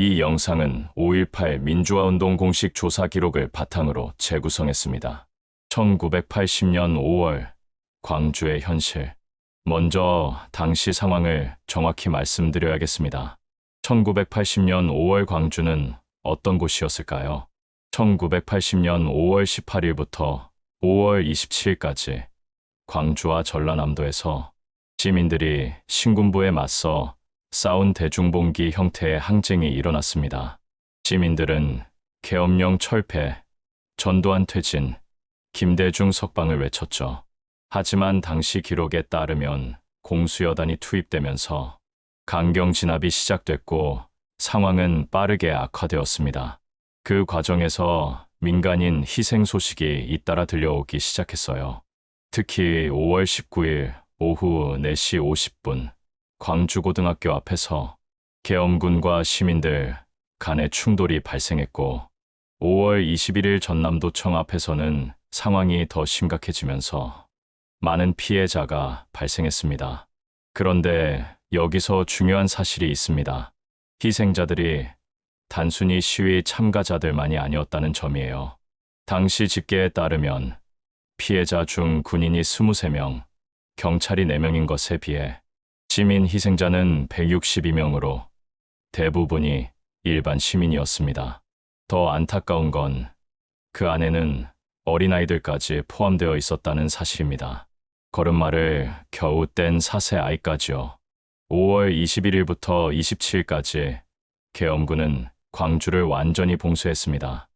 이 영상은 5.18 민주화운동 공식 조사 기록을 바탕으로 재구성했습니다. 1980년 5월 광주의 현실. 먼저 당시 상황을 정확히 말씀드려야겠습니다. 1980년 5월 광주는 어떤 곳이었을까요? 1980년 5월 18일부터 5월 27일까지 광주와 전라남도에서 시민들이 신군부에 맞서 싸운 대중봉기 형태의 항쟁이 일어났습니다. 시민들은 계엄령 철폐, 전두환 퇴진, 김대중 석방을 외쳤죠. 하지만 당시 기록에 따르면 공수여단이 투입되면서 강경 진압이 시작됐고 상황은 빠르게 악화되었습니다. 그 과정에서 민간인 희생 소식이 잇따라 들려오기 시작했어요. 특히 5월 19일 오후 4시 50분 광주고등학교 앞에서 계엄군과 시민들 간의 충돌이 발생했고 5월 21일 전남도청 앞에서는 상황이 더 심각해지면서 많은 피해자가 발생했습니다. 그런데 여기서 중요한 사실이 있습니다. 희생자들이 단순히 시위 참가자들만이 아니었다는 점이에요. 당시 집계에 따르면 피해자 중 군인이 23명, 경찰이 4명인 것에 비해 시민 희생자는 162명으로 대부분이 일반 시민이었습니다. 더 안타까운 건 그 안에는 어린아이들까지 포함되어 있었다는 사실입니다. 걸음마를 겨우 뗀 4세 아이까지요. 5월 21일부터 27일까지 계엄군은 광주를 완전히 봉쇄했습니다.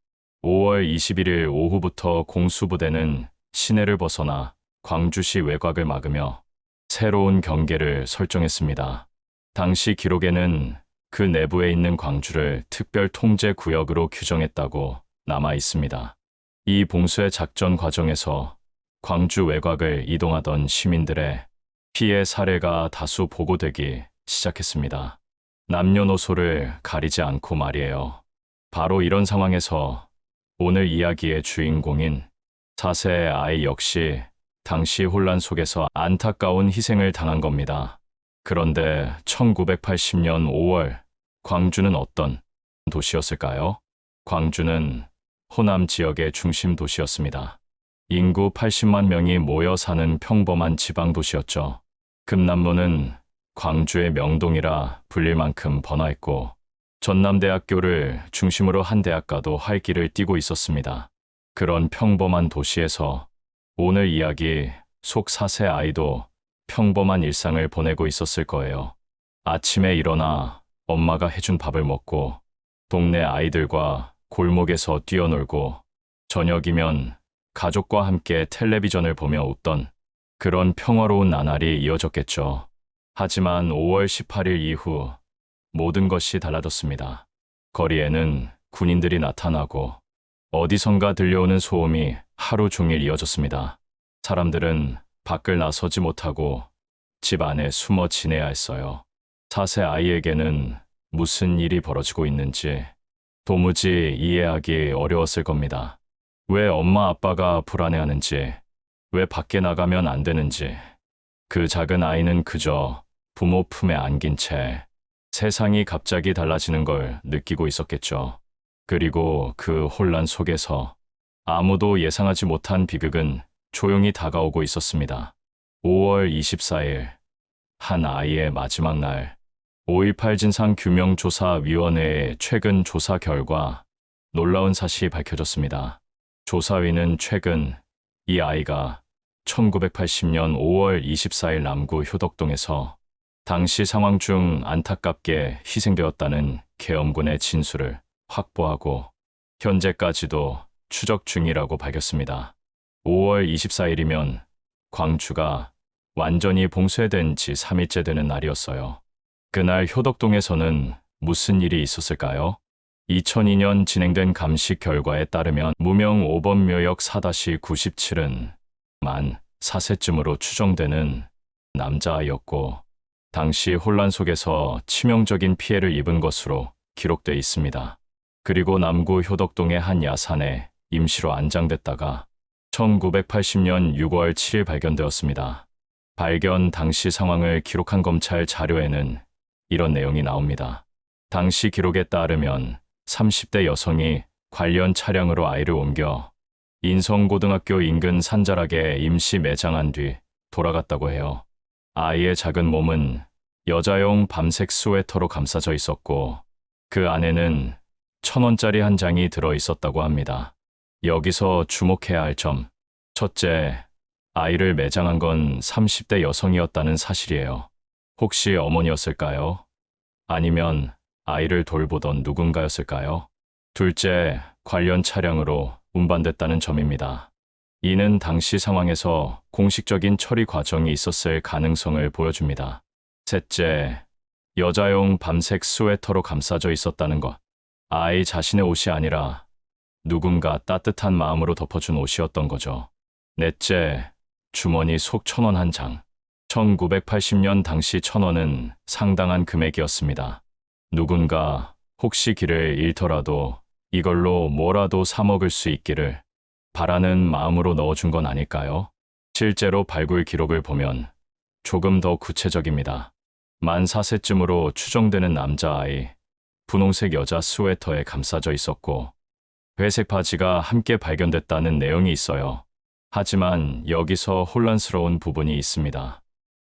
5월 21일 오후부터 공수부대는 시내를 벗어나 광주시 외곽을 막으며 새로운 경계를 설정했습니다. 당시 기록에는 그 내부에 있는 광주를 특별 통제 구역으로 규정했다고 남아 있습니다. 이 봉쇄 작전 과정에서 광주 외곽을 이동하던 시민들의 피해 사례가 다수 보고되기 시작했습니다. 남녀노소를 가리지 않고 말이에요. 바로 이런 상황에서 오늘 이야기의 주인공인 4세 아이 역시 당시 혼란 속에서 안타까운 희생을 당한 겁니다. 그런데 1980년 5월 광주는 어떤 도시였을까요? 광주는 호남 지역의 중심 도시였습니다. 인구 80만 명이 모여 사는 평범한 지방 도시였죠. 금남로는 광주의 명동이라 불릴 만큼 번화했고 전남대학교를 중심으로 한 대학가도 활기를 띠고 있었습니다. 그런 평범한 도시에서 오늘 이야기 속 4세 아이도 평범한 일상을 보내고 있었을 거예요. 아침에 일어나 엄마가 해준 밥을 먹고 동네 아이들과 골목에서 뛰어놀고 저녁이면 가족과 함께 텔레비전을 보며 웃던 그런 평화로운 나날이 이어졌겠죠. 하지만 5월 18일 이후 모든 것이 달라졌습니다. 거리에는 군인들이 나타나고 어디선가 들려오는 소음이 하루 종일 이어졌습니다. 사람들은 밖을 나서지 못하고 집 안에 숨어 지내야 했어요. 4세 아이에게는 무슨 일이 벌어지고 있는지 도무지 이해하기 어려웠을 겁니다. 왜 엄마 아빠가 불안해하는지, 왜 밖에 나가면 안 되는지, 그 작은 아이는 그저 부모 품에 안긴 채 세상이 갑자기 달라지는 걸 느끼고 있었겠죠. 그리고 그 혼란 속에서 아무도 예상하지 못한 비극은 조용히 다가오고 있었습니다. 5월 24일, 한 아이의 마지막 날, 5.18 진상규명조사위원회의 최근 조사 결과 놀라운 사실이 밝혀졌습니다. 조사위는 최근 이 아이가 1980년 5월 24일 남구 효덕동에서 당시 상황 중 안타깝게 희생되었다는 계엄군의 진술을 확보하고 현재까지도 추적 중이라고 밝혔습니다. 5월 24일이면 광주가 완전히 봉쇄된 지 3일째 되는 날이었어요. 그날 효덕동에서는 무슨 일이 있었을까요? 2002년 진행된 감식 결과에 따르면 무명 5번 묘역 4-97은 만 4세쯤으로 추정되는 남자아이였고 당시 혼란 속에서 치명적인 피해를 입은 것으로 기록돼 있습니다. 그리고 남구 효덕동의 한 야산에 임시로 안장됐다가 1980년 6월 7일 발견되었습니다. 발견 당시 상황을 기록한 검찰 자료에는 이런 내용이 나옵니다. 당시 기록에 따르면 30대 여성이 관련 차량으로 아이를 옮겨 인성고등학교 인근 산자락에 임시 매장한 뒤 돌아갔다고 해요. 아이의 작은 몸은 여자용 밤색 스웨터로 감싸져 있었고 그 안에는 1,000원짜리 한 장이 들어 있었다고 합니다. 여기서 주목해야 할 점. 첫째, 아이를 매장한 건 30대 여성이었다는 사실이에요. 혹시 어머니였을까요? 아니면 아이를 돌보던 누군가였을까요? 둘째, 관련 차량으로 운반됐다는 점입니다. 이는 당시 상황에서 공식적인 처리 과정이 있었을 가능성을 보여줍니다. 셋째, 여자용 밤색 스웨터로 감싸져 있었다는 것. 아이 자신의 옷이 아니라 누군가 따뜻한 마음으로 덮어준 옷이었던 거죠. 넷째, 주머니 속 1,000원 한 장. 1980년 당시 1,000원은 상당한 금액이었습니다. 누군가 혹시 길을 잃더라도 이걸로 뭐라도 사 먹을 수 있기를 바라는 마음으로 넣어준 건 아닐까요? 실제로 발굴 기록을 보면 조금 더 구체적입니다. 만 4세쯤으로 추정되는 남자아이, 분홍색 여자 스웨터에 감싸져 있었고 회색 바지가 함께 발견됐다는 내용이 있어요. 하지만 여기서 혼란스러운 부분이 있습니다.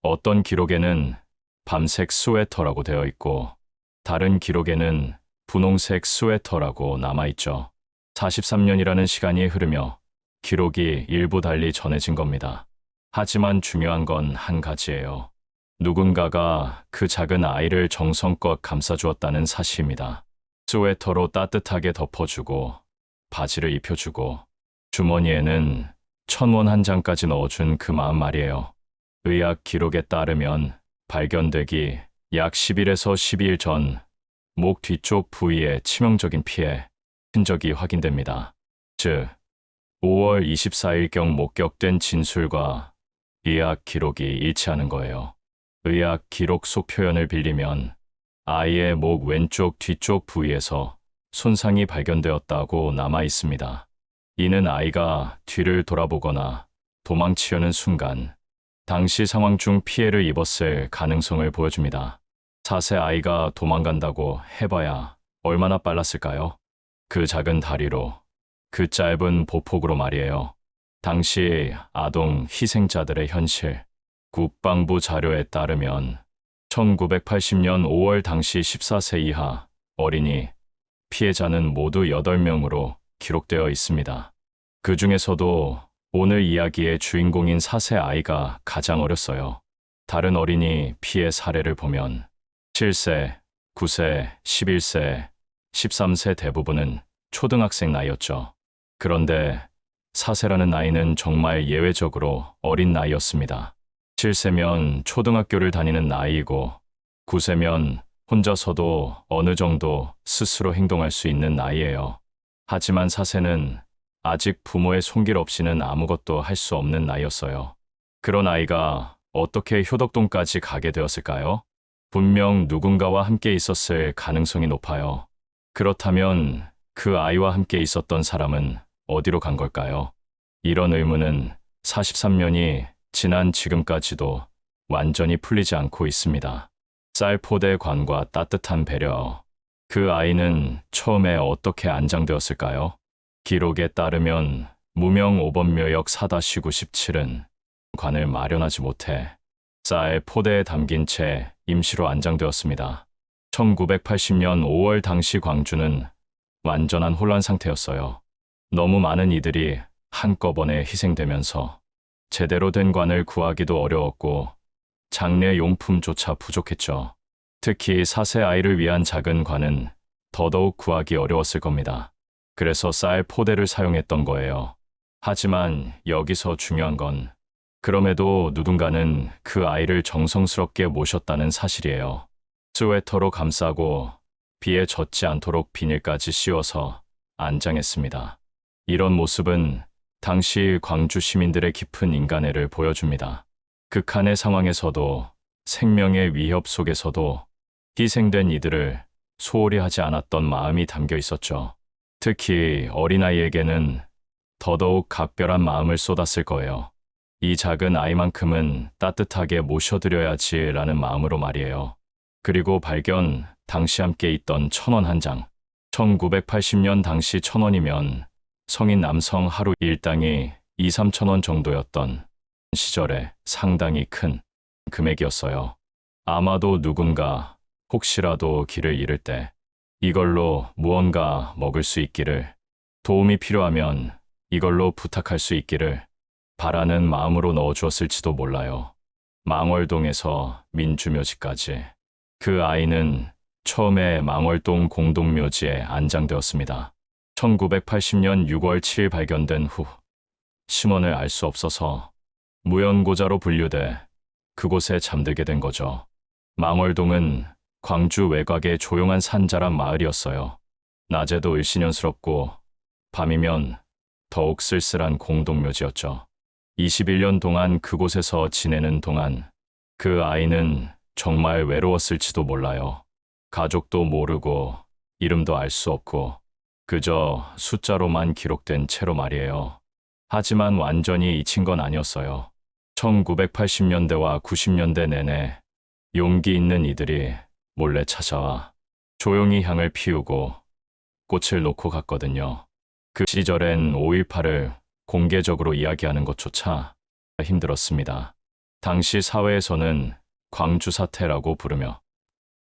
어떤 기록에는 밤색 스웨터라고 되어 있고 다른 기록에는 분홍색 스웨터라고 남아있죠. 43년이라는 시간이 흐르며 기록이 일부 달리 전해진 겁니다. 하지만 중요한 건 한 가지예요. 누군가가 그 작은 아이를 정성껏 감싸주었다는 사실입니다. 스웨터로 따뜻하게 덮어주고 바지를 입혀주고 주머니에는 1,000원 한 장까지 넣어준 그 마음 말이에요. 의학 기록에 따르면 발견되기 약 10일에서 12일 전 목 뒤쪽 부위에 치명적인 피해 흔적이 확인됩니다. 즉, 5월 24일경 목격된 진술과 의학 기록이 일치하는 거예요. 의학 기록 속 표현을 빌리면 아이의 목 왼쪽 뒤쪽 부위에서 손상이 발견되었다고 남아 있습니다. 이는 아이가 뒤를 돌아보거나 도망치려는 순간 당시 상황 중 피해를 입었을 가능성을 보여줍니다. 4세 아이가 도망간다고 해봐야 얼마나 빨랐을까요? 그 작은 다리로, 그 짧은 보폭으로 말이에요. 당시 아동 희생자들의 현실, 국방부 자료에 따르면 1980년 5월 당시 14세 이하 어린이 피해자는 모두 8명으로 기록되어 있습니다. 그 중에서도 오늘 이야기의 주인공인 4세 아이가 가장 어렸어요. 다른 어린이 피해 사례를 보면 7세, 9세, 11세, 13세 대부분은 초등학생 나이였죠. 그런데 4세라는 나이는 정말 예외적으로 어린 나이였습니다. 7세면 초등학교를 다니는 나이이고 9세면 혼자서도 어느 정도 스스로 행동할 수 있는 나이예요. 하지만 4세는 아직 부모의 손길 없이는 아무것도 할 수 없는 나이였어요. 그런 아이가 어떻게 효덕동까지 가게 되었을까요? 분명 누군가와 함께 있었을 가능성이 높아요. 그렇다면 그 아이와 함께 있었던 사람은 어디로 간 걸까요? 이런 의문은 43년이 지난 지금까지도 완전히 풀리지 않고 있습니다. 쌀포대 관과 따뜻한 배려. 그 아이는 처음에 어떻게 안장되었을까요? 기록에 따르면 무명 5번묘역 4-97은 관을 마련하지 못해 쌀 포대에 담긴 채 임시로 안장되었습니다. 1980년 5월 당시 광주는 완전한 혼란 상태였어요. 너무 많은 이들이 한꺼번에 희생되면서 제대로 된 관을 구하기도 어려웠고 장례 용품조차 부족했죠. 특히 4세 아이를 위한 작은 관은 더더욱 구하기 어려웠을 겁니다. 그래서 쌀 포대를 사용했던 거예요. 하지만 여기서 중요한 건 그럼에도 누군가는 그 아이를 정성스럽게 모셨다는 사실이에요. 스웨터로 감싸고 비에 젖지 않도록 비닐까지 씌워서 안장했습니다. 이런 모습은 당시 광주 시민들의 깊은 인간애를 보여줍니다. 극한의 상황에서도 생명의 위협 속에서도 희생된 이들을 소홀히 하지 않았던 마음이 담겨 있었죠. 특히 어린아이에게는 더더욱 각별한 마음을 쏟았을 거예요. 이 작은 아이만큼은 따뜻하게 모셔드려야지라는 마음으로 말이에요. 그리고 발견 당시 함께 있던 1,000원 한 장. 1980년 당시 1,000원이면 성인 남성 하루 일당이 2, 3천 원 정도였던 시절에 상당히 큰 금액이었어요. 아마도 누군가 혹시라도 길을 잃을 때 이걸로 무언가 먹을 수 있기를, 도움이 필요하면 이걸로 부탁할 수 있기를 바라는 마음으로 넣어주었을지도 몰라요. 망월동에서 민주묘지까지. 그 아이는 처음에 망월동 공동묘지에 안장되었습니다. 1980년 6월 7일 발견된 후 심원을 알 수 없어서 무연고자로 분류돼 그곳에 잠들게 된 거죠. 망월동은 광주 외곽의 조용한 산자락 마을이었어요. 낮에도 일신연스럽고 밤이면 더욱 쓸쓸한 공동묘지였죠. 21년 동안 그곳에서 지내는 동안 그 아이는 정말 외로웠을지도 몰라요. 가족도 모르고 이름도 알 수 없고 그저 숫자로만 기록된 채로 말이에요. 하지만 완전히 잊힌 건 아니었어요. 1980년대와 90년대 내내 용기 있는 이들이 몰래 찾아와 조용히 향을 피우고 꽃을 놓고 갔거든요. 그 시절엔 5.18을 공개적으로 이야기하는 것조차 힘들었습니다. 당시 사회에서는 광주 사태라고 부르며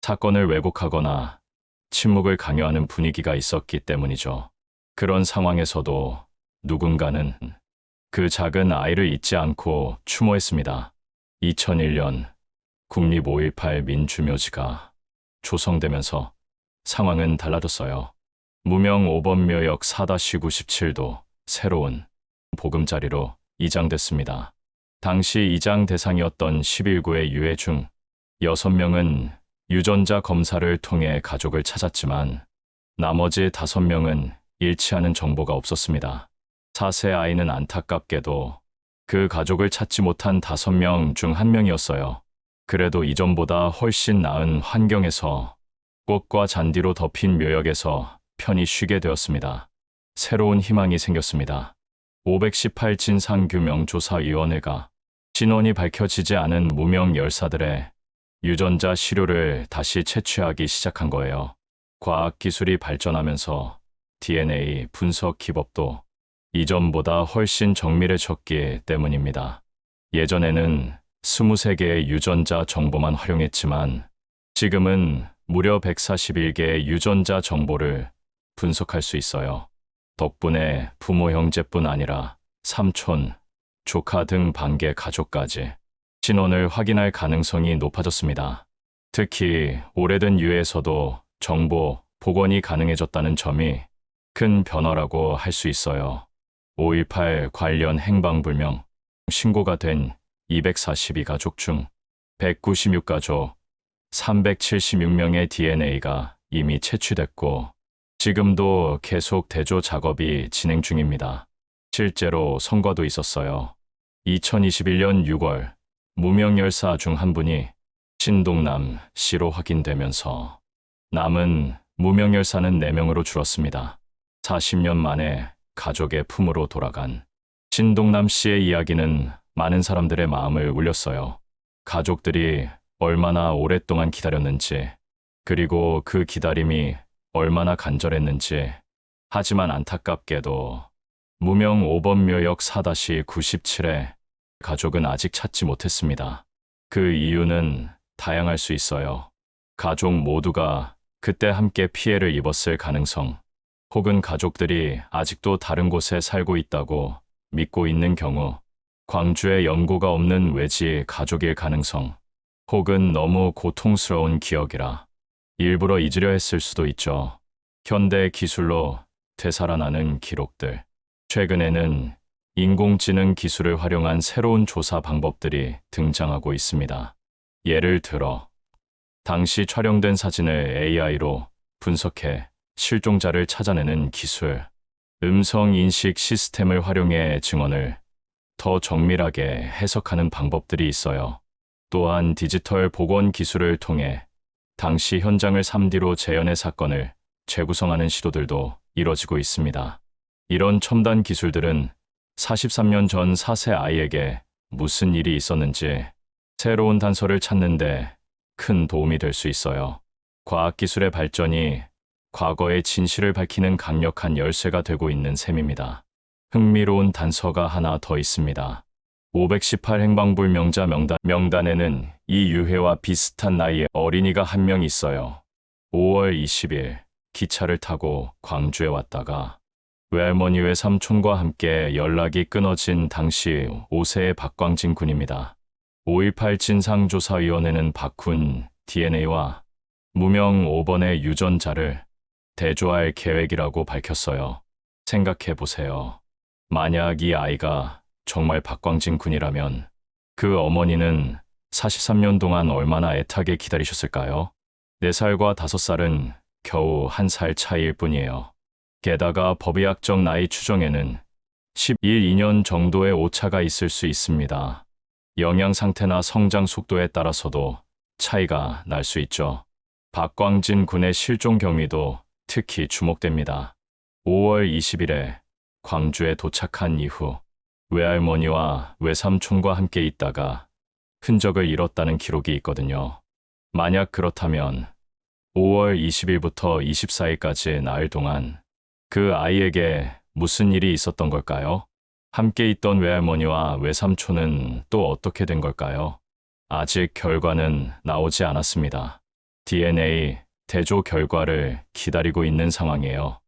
사건을 왜곡하거나 침묵을 강요하는 분위기가 있었기 때문이죠. 그런 상황에서도 누군가는 그 작은 아이를 잊지 않고 추모했습니다. 2001년 국립 5.18 민주묘지가 조성되면서 상황은 달라졌어요. 무명 5번묘역 4-97도 새로운 보금자리로 이장됐습니다. 당시 이장 대상이었던 11구의 유해 중 6명은 유전자 검사를 통해 가족을 찾았지만 나머지 5명은 일치하는 정보가 없었습니다. 4세 아이는 안타깝게도 그 가족을 찾지 못한 5명 중 1명이었어요. 그래도 이전보다 훨씬 나은 환경에서 꽃과 잔디로 덮인 묘역에서 편히 쉬게 되었습니다. 새로운 희망이 생겼습니다. 518 진상규명조사위원회가 진원이 밝혀지지 않은 무명 열사들의 유전자 시료를 다시 채취하기 시작한 거예요. 과학기술이 발전하면서 DNA 분석 기법도 이전보다 훨씬 정밀해졌기 때문입니다. 예전에는 23개의 유전자 정보만 활용했지만 지금은 무려 141개의 유전자 정보를 분석할 수 있어요. 덕분에 부모 형제뿐 아니라 삼촌, 조카 등 반개 가족까지 진원을 확인할 가능성이 높아졌습니다. 특히 오래된 유해에서도 정보 복원이 가능해졌다는 점이 큰 변화라고 할 수 있어요. 5.18 관련 행방불명 신고가 된 242가족 중 196가족 376명의 DNA가 이미 채취됐고 지금도 계속 대조 작업이 진행 중입니다. 실제로 성과도 있었어요. 2021년 6월 무명 열사 중 한 분이 신동남 씨로 확인되면서 남은 무명 열사는 4명으로 줄었습니다. 40년 만에 가족의 품으로 돌아간 신동남 씨의 이야기는 많은 사람들의 마음을 울렸어요. 가족들이 얼마나 오랫동안 기다렸는지, 그리고 그 기다림이 얼마나 간절했는지. 하지만 안타깝게도 무명 5번묘역 4-97의 가족은 아직 찾지 못했습니다. 그 이유는 다양할 수 있어요. 가족 모두가 그때 함께 피해를 입었을 가능성, 혹은 가족들이 아직도 다른 곳에 살고 있다고 믿고 있는 경우, 광주에 연고가 없는 외지 가족일 가능성, 혹은 너무 고통스러운 기억이라 일부러 잊으려 했을 수도 있죠. 현대 기술로 되살아나는 기록들. 최근에는 인공지능 기술을 활용한 새로운 조사 방법들이 등장하고 있습니다. 예를 들어, 당시 촬영된 사진을 AI로 분석해 실종자를 찾아내는 기술, 음성 인식 시스템을 활용해 증언을 더 정밀하게 해석하는 방법들이 있어요. 또한 디지털 복원 기술을 통해 당시 현장을 3D로 재현해 사건을 재구성하는 시도들도 이뤄지고 있습니다. 이런 첨단 기술들은 43년 전 4세 아이에게 무슨 일이 있었는지 새로운 단서를 찾는 데 큰 도움이 될 수 있어요. 과학기술의 발전이 과거의 진실을 밝히는 강력한 열쇠가 되고 있는 셈입니다. 흥미로운 단서가 하나 더 있습니다. 518 행방불명자 명단에는 이 유해와 비슷한 나이의 어린이가 한 명 있어요. 5월 20일 기차를 타고 광주에 왔다가 외할머니 외삼촌과 함께 연락이 끊어진 당시 5세의 박광진 군입니다. 5.18 진상조사위원회는 박군 DNA와 무명 5번의 유전자를 대조할 계획이라고 밝혔어요. 생각해 보세요. 만약 이 아이가 정말 박광진 군이라면 그 어머니는 43년 동안 얼마나 애타게 기다리셨을까요? 4살과 5살은 겨우 1살 차이일 뿐이에요. 게다가 법의학적 나이 추정에는 11, 2년 정도의 오차가 있을 수 있습니다. 영양 상태나 성장 속도에 따라서도 차이가 날 수 있죠. 박광진 군의 실종 경위도 특히 주목됩니다. 5월 20일에 광주에 도착한 이후 외할머니와 외삼촌과 함께 있다가 흔적을 잃었다는 기록이 있거든요. 만약 그렇다면 5월 20일부터 24일까지 나흘 동안 그 아이에게 무슨 일이 있었던 걸까요? 함께 있던 외할머니와 외삼촌은 또 어떻게 된 걸까요? 아직 결과는 나오지 않았습니다. DNA 대조 결과를 기다리고 있는 상황이에요.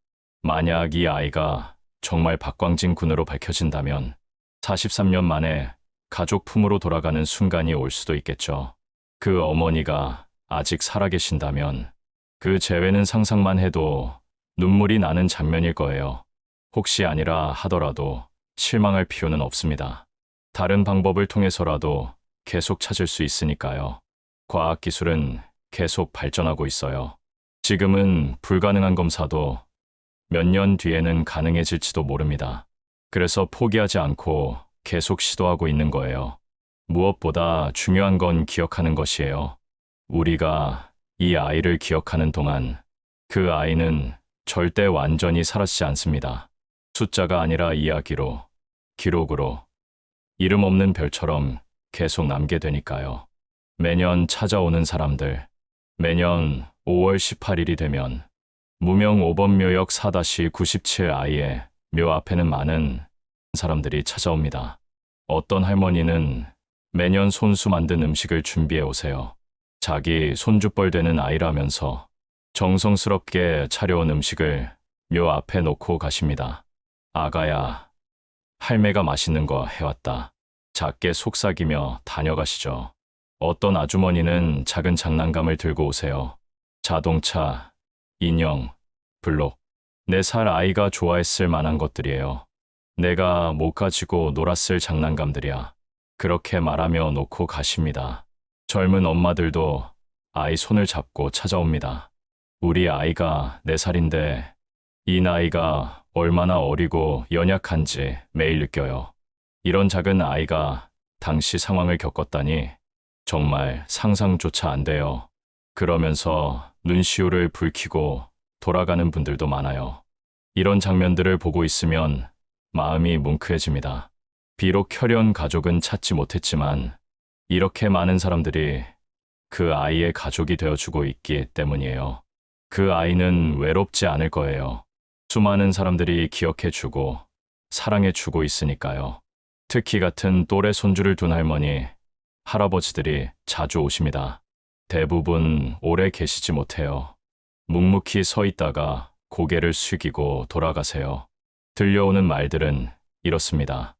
만약 이 아이가 정말 박광진 군으로 밝혀진다면 43년 만에 가족 품으로 돌아가는 순간이 올 수도 있겠죠. 그 어머니가 아직 살아계신다면 그 재회는 상상만 해도 눈물이 나는 장면일 거예요. 혹시 아니라 하더라도 실망할 필요는 없습니다. 다른 방법을 통해서라도 계속 찾을 수 있으니까요. 과학기술은 계속 발전하고 있어요. 지금은 불가능한 검사도 몇 년 뒤에는 가능해질지도 모릅니다. 그래서 포기하지 않고 계속 시도하고 있는 거예요. 무엇보다 중요한 건 기억하는 것이에요. 우리가 이 아이를 기억하는 동안 그 아이는 절대 완전히 사라지지 않습니다. 숫자가 아니라 이야기로, 기록으로, 이름 없는 별처럼 계속 남게 되니까요. 매년 찾아오는 사람들, 매년 5월 18일이 되면 무명 5번 묘역 4-97 아이의 묘 앞에는 많은 사람들이 찾아옵니다. 어떤 할머니는 매년 손수 만든 음식을 준비해 오세요. 자기 손주뻘 되는 아이라면서 정성스럽게 차려온 음식을 묘 앞에 놓고 가십니다. 아가야, 할매가 맛있는 거 해왔다. 작게 속삭이며 다녀가시죠. 어떤 아주머니는 작은 장난감을 들고 오세요. 자동차, 인형, 블록. 4살 아이가 좋아했을 만한 것들이에요. 내가 못 가지고 놀았을 장난감들이야. 그렇게 말하며 놓고 가십니다. 젊은 엄마들도 아이 손을 잡고 찾아옵니다. 우리 아이가 4살인데 이 나이가 얼마나 어리고 연약한지 매일 느껴요. 이런 작은 아이가 당시 상황을 겪었다니 정말 상상조차 안 돼요. 그러면서 눈시울을 붉히고 돌아가는 분들도 많아요. 이런 장면들을 보고 있으면 마음이 뭉클해집니다. 비록 혈연 가족은 찾지 못했지만 이렇게 많은 사람들이 그 아이의 가족이 되어주고 있기 때문이에요. 그 아이는 외롭지 않을 거예요. 수많은 사람들이 기억해주고 사랑해주고 있으니까요. 특히 같은 또래 손주를 둔 할머니, 할아버지들이 자주 오십니다. 대부분 오래 계시지 못해요. 묵묵히 서 있다가 고개를 숙이고 돌아가세요. 들려오는 말들은 이렇습니다.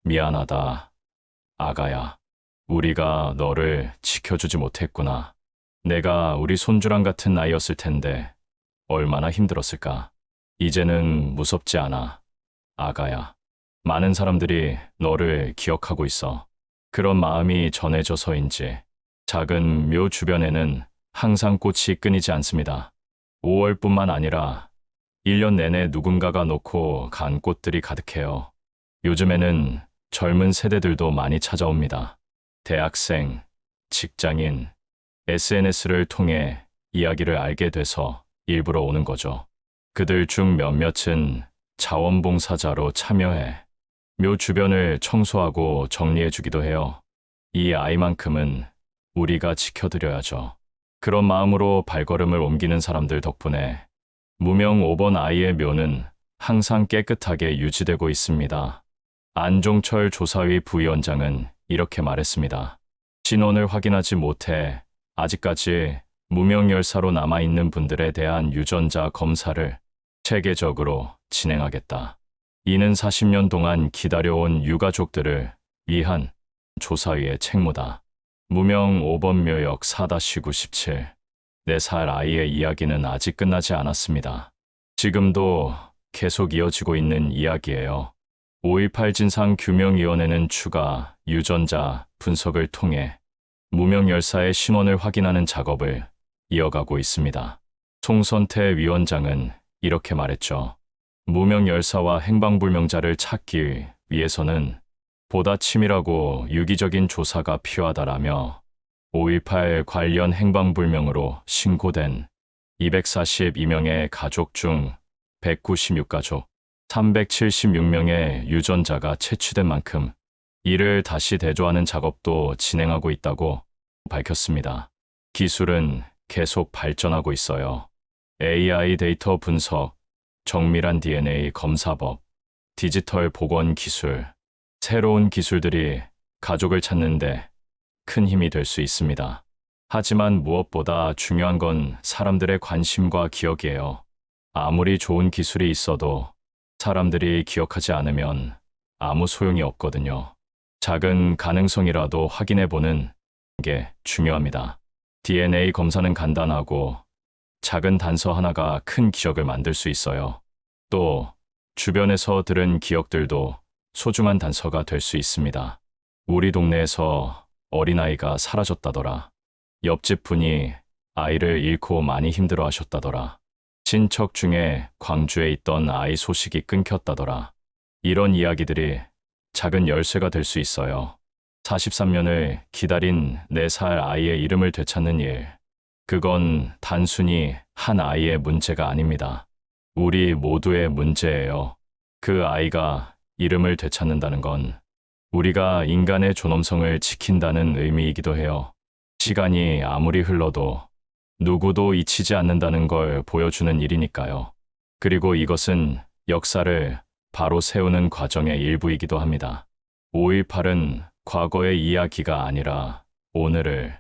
미안하다, 아가야. 우리가 너를 지켜주지 못했구나. 내가 우리 손주랑 같은 나이였을 텐데 얼마나 힘들었을까. 이제는 무섭지 않아, 아가야. 많은 사람들이 너를 기억하고 있어. 그런 마음이 전해져서인지 작은 묘 주변에는 항상 꽃이 끊이지 않습니다. 5월뿐만 아니라 1년 내내 누군가가 놓고 간 꽃들이 가득해요. 요즘에는 젊은 세대들도 많이 찾아옵니다. 대학생, 직장인, SNS를 통해 이야기를 알게 돼서 일부러 오는 거죠. 그들 중 몇몇은 자원봉사자로 참여해 묘 주변을 청소하고 정리해 주기도 해요. 이 아이만큼은 우리가 지켜드려야죠. 그런 마음으로 발걸음을 옮기는 사람들 덕분에 무명 5번 아이의 묘는 항상 깨끗하게 유지되고 있습니다. 안종철 조사위 부위원장은 이렇게 말했습니다. 신원을 확인하지 못해 아직까지 무명 열사로 남아있는 분들에 대한 유전자 검사를 체계적으로 진행하겠다. 이는 40년 동안 기다려온 유가족들을 위한 조사위의 책무다. 무명 5번 묘역 4-97 4살 아이의 이야기는 아직 끝나지 않았습니다. 지금도 계속 이어지고 있는 이야기예요. 5.18 진상규명위원회는 추가 유전자 분석을 통해 무명 열사의 신원을 확인하는 작업을 이어가고 있습니다. 송선태 위원장은 이렇게 말했죠. 무명 열사와 행방불명자를 찾기 위해서는 보다 치밀하고 유기적인 조사가 필요하다라며 5.18 관련 행방불명으로 신고된 242명의 가족 중 196가족, 376명의 유전자가 채취된 만큼 이를 다시 대조하는 작업도 진행하고 있다고 밝혔습니다. 기술은 계속 발전하고 있어요. AI 데이터 분석, 정밀한 DNA 검사법, 디지털 복원 기술, 새로운 기술들이 가족을 찾는데 큰 힘이 될 수 있습니다. 하지만 무엇보다 중요한 건 사람들의 관심과 기억이에요. 아무리 좋은 기술이 있어도 사람들이 기억하지 않으면 아무 소용이 없거든요. 작은 가능성이라도 확인해보는 게 중요합니다. DNA 검사는 간단하고 작은 단서 하나가 큰 기억을 만들 수 있어요. 또 주변에서 들은 기억들도 소중한 단서가 될 수 있습니다. 우리 동네에서 어린아이가 사라졌다더라. 옆집 분이 아이를 잃고 많이 힘들어 하셨다더라. 친척 중에 광주에 있던 아이 소식이 끊겼다더라. 이런 이야기들이 작은 열쇠가 될 수 있어요. 43년을 기다린 4살 아이의 이름을 되찾는 일. 그건 단순히 한 아이의 문제가 아닙니다. 우리 모두의 문제예요. 그 아이가 이름을 되찾는다는 건 우리가 인간의 존엄성을 지킨다는 의미이기도 해요. 시간이 아무리 흘러도 누구도 잊히지 않는다는 걸 보여주는 일이니까요. 그리고 이것은 역사를 바로 세우는 과정의 일부이기도 합니다. 5.18은 과거의 이야기가 아니라 오늘을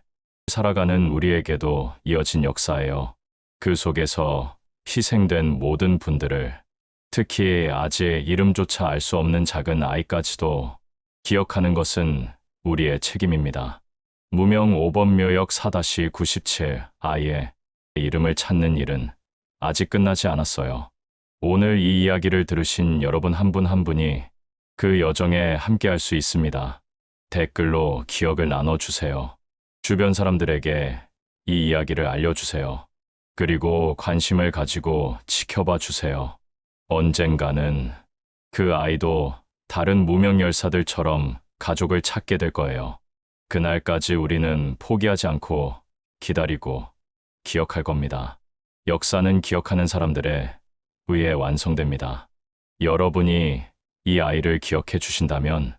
살아가는 우리에게도 이어진 역사예요. 그 속에서 희생된 모든 분들을, 특히 아직 이름조차 알 수 없는 작은 아이까지도 기억하는 것은 우리의 책임입니다. 무명 5번 묘역 4-97 아이의 이름을 찾는 일은 아직 끝나지 않았어요. 오늘 이 이야기를 들으신 여러분 한 분 한 분이 그 여정에 함께할 수 있습니다. 댓글로 기억을 나눠주세요. 주변 사람들에게 이 이야기를 알려주세요. 그리고 관심을 가지고 지켜봐 주세요. 언젠가는 그 아이도 다른 무명 열사들처럼 가족을 찾게 될 거예요. 그날까지 우리는 포기하지 않고 기다리고 기억할 겁니다. 역사는 기억하는 사람들에 의해 완성됩니다. 여러분이 이 아이를 기억해 주신다면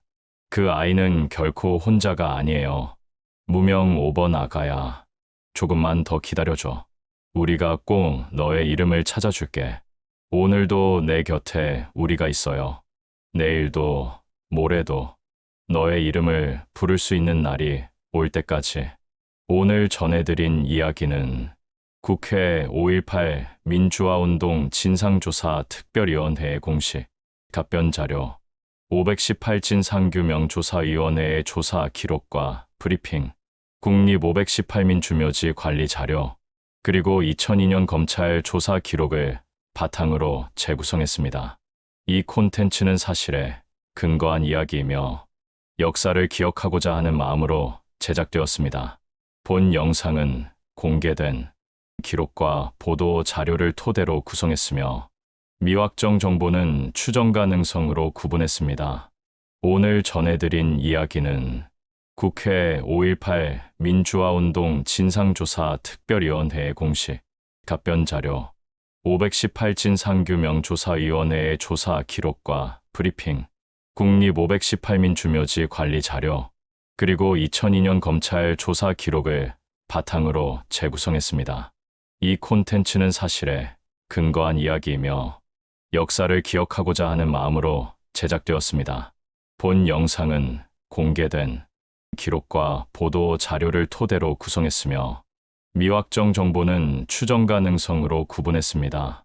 그 아이는 결코 혼자가 아니에요. 무명 5번 아가야, 조금만 더 기다려줘. 우리가 꼭 너의 이름을 찾아줄게. 오늘도 내 곁에 우리가 있어요. 내일도 모레도 너의 이름을 부를 수 있는 날이 올 때까지. 오늘 전해드린 이야기는 국회 5.18 민주화운동 진상조사 특별위원회의 공식 답변 자료, 518 진상규명조사위원회의 조사 기록과 브리핑, 국립 518민 주묘지 관리 자료, 그리고 2002년 검찰 조사 기록을 바탕으로 재구성했습니다. 이 콘텐츠는 사실에 근거한 이야기이며 역사를 기억하고자 하는 마음으로 제작되었습니다. 본 영상은 공개된 기록과 보도 자료를 토대로 구성했으며 미확정 정보는 추정 가능성으로 구분했습니다. 오늘 전해드린 이야기는 국회 5.18 민주화운동 진상조사 특별위원회의 공식 답변 자료, 518 진상규명조사위원회의 조사 기록과 브리핑, 국립 518민 주묘지 관리 자료, 그리고 2002년 검찰 조사 기록을 바탕으로 재구성했습니다. 이 콘텐츠는 사실에 근거한 이야기이며 역사를 기억하고자 하는 마음으로 제작되었습니다. 본 영상은 공개된 기록과 보도 자료를 토대로 구성했으며 미확정 정보는 추정 가능성으로 구분했습니다.